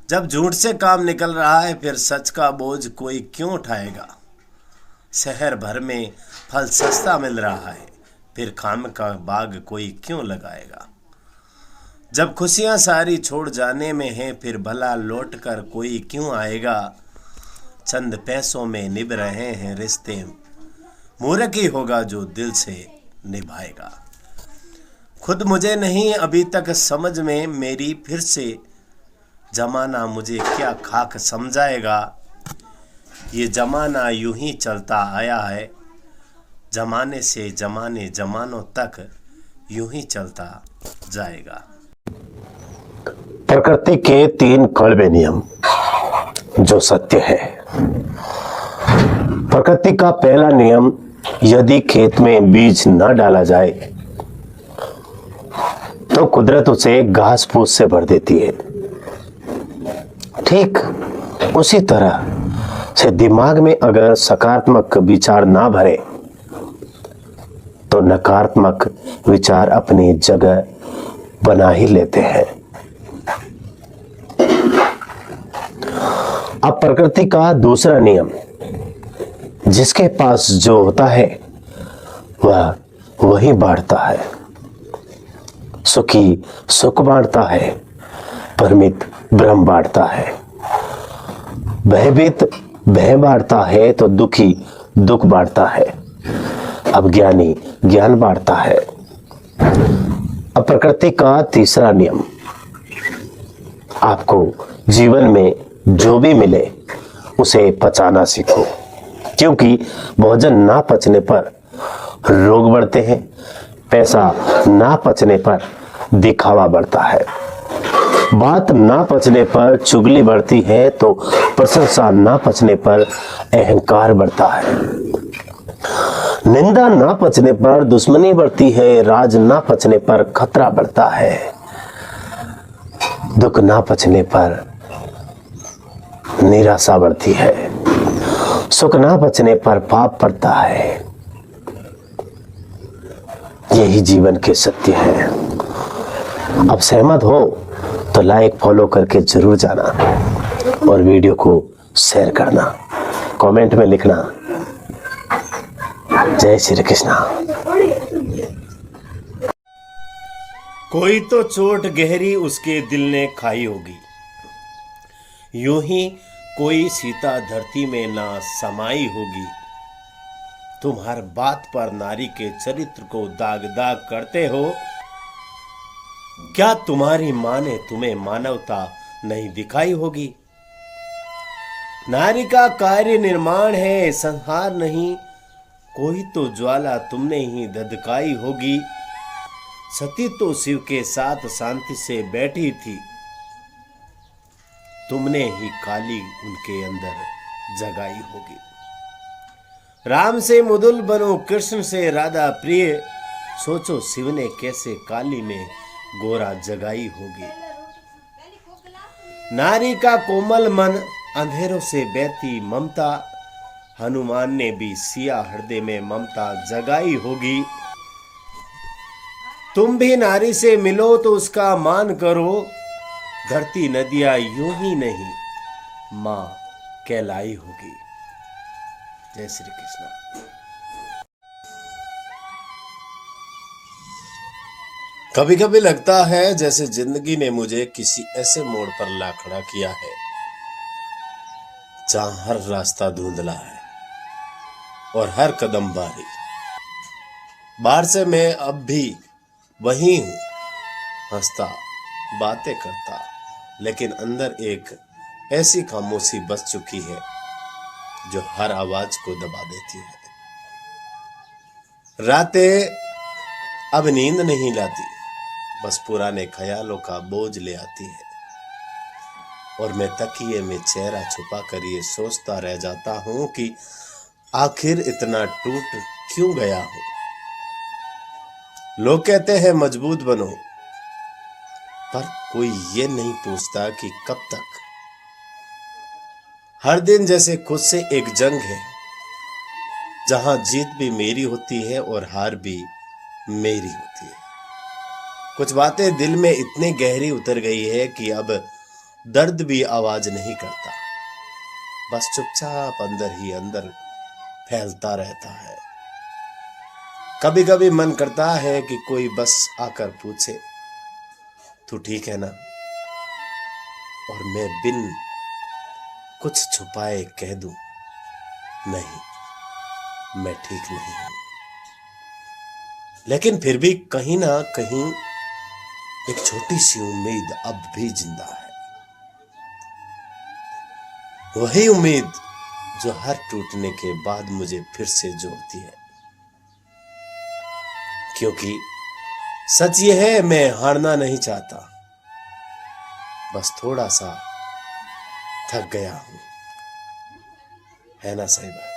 जब झूठ से काम निकल रहा है फिर सच का बोझ कोई क्यों उठाएगा। शहर भर में फल सस्ता मिल रहा है फिर खाम का बाग कोई क्यों लगाएगा। जब खुशियां सारी छोड़ जाने में हैं फिर भला लौट कर कोई क्यों आएगा। चंद पैसों में निभ रहे हैं रिश्ते, मूर्ख ही होगा जो दिल से निभाएगा। खुद मुझे नहीं अभी तक समझ में मेरी फिर से जमाना मुझे क्या खाक समझाएगा। ये जमाना यूं ही चलता आया है, जमाने से जमाने जमानों तक यूं ही चलता जाएगा। प्रकृति के 3 कड़वे नियम जो सत्य है। प्रकृति का पहला नियम, यदि खेत में बीज न डाला जाए तो कुदरत उसे घास फूस से भर देती है। ठीक उसी तरह से दिमाग में अगर सकारात्मक विचार ना भरे तो नकारात्मक विचार अपनी जगह बना ही लेते हैं। अब प्रकृति का दूसरा नियम, जिसके पास जो होता है वह वही बांटता है। सुखी सुख बांटता है, भ्रमित भ्रम बांटता है, भयभीत भय बांटता है तो दुखी दुख बांटता है, अज्ञानी ज्ञान बांटता है। अब प्रकृति का तीसरा नियम, आपको जीवन में जो भी मिले उसे पचाना सीखो, क्योंकि भोजन ना पचने पर रोग बढ़ते हैं, पैसा ना पचने पर दिखावा बढ़ता है, बात ना पचने पर चुगली बढ़ती है तो प्रशंसा ना पचने पर अहंकार बढ़ता है, निंदा ना पचने पर दुश्मनी बढ़ती है, राज ना पचने पर खतरा बढ़ता है, दुख ना पचने पर निराशा बढ़ती है, सुख ना पचने पर पाप बढ़ता है। यही जीवन के सत्य है। अब सहमत हो तो लाइक फॉलो करके जरूर जाना और वीडियो को शेयर करना, कमेंट में लिखना जय श्री कृष्णा। कोई तो चोट गहरी उसके दिल ने खाई होगी, यूं ही कोई सीता धरती में ना समाई होगी। तुम हर बात पर नारी के चरित्र को दाग दाग करते हो, क्या तुम्हारी मां ने तुम्हें मानवता नहीं दिखाई होगी। नारी का कार्य निर्माण है, संहार नहीं, कोई तो ज्वाला तुमने ही धधकाई होगी। सती तो शिव के साथ शांति से बैठी थी, तुमने ही काली उनके अंदर जगाई होगी। राम से मुदुल बनो, कृष्ण से राधा प्रिय, सोचो शिव ने कैसे काली में गोरा जगाई होगी। नारी का कोमल मन, अंधेरों से बहती ममता, हनुमान ने भी सिया हृदय में ममता जगाई होगी। तुम भी नारी से मिलो तो उसका मान करो, धरती नदियां यूं ही नहीं मां कहलाई होगी। जय श्री कृष्ण। कभी कभी लगता है जैसे जिंदगी ने मुझे किसी ऐसे मोड़ पर ला खड़ा किया है जहां हर रास्ता धुंधला है और हर कदम भारी। बाहर से मैं अब भी वही हूं, हंसता बातें करता, लेकिन अंदर एक ऐसी खामोशी बस चुकी है जो हर आवाज को दबा देती है। रातें अब नींद नहीं लाती, बस पुराने ख्यालों का बोझ ले आती है और मैं तकिए में चेहरा छुपा कर ये सोचता रह जाता हूं कि आखिर इतना टूट क्यों गया हूं। लोग कहते हैं मजबूत बनो, पर कोई ये नहीं पूछता कि कब तक। हर दिन जैसे खुद से एक जंग है, जहां जीत भी मेरी होती है और हार भी मेरी होती है। कुछ बातें दिल में इतनी गहरी उतर गई है कि अब दर्द भी आवाज नहीं करता, बस चुपचाप अंदर ही अंदर फैलता रहता है। कभी कभी मन करता है कि कोई बस आकर पूछे, तू ठीक है ना? और मैं बिन कुछ छुपाए कह दूं, नहीं, मैं ठीक नहीं हूं। लेकिन फिर भी कहीं ना कहीं एक छोटी सी उम्मीद अब भी जिंदा है। वही उम्मीद जो हर टूटने के बाद मुझे फिर से जोड़ती है। क्योंकि सच ये है, मैं हारना नहीं चाहता, बस थोड़ा सा थक गया हूं। है ना सही बात?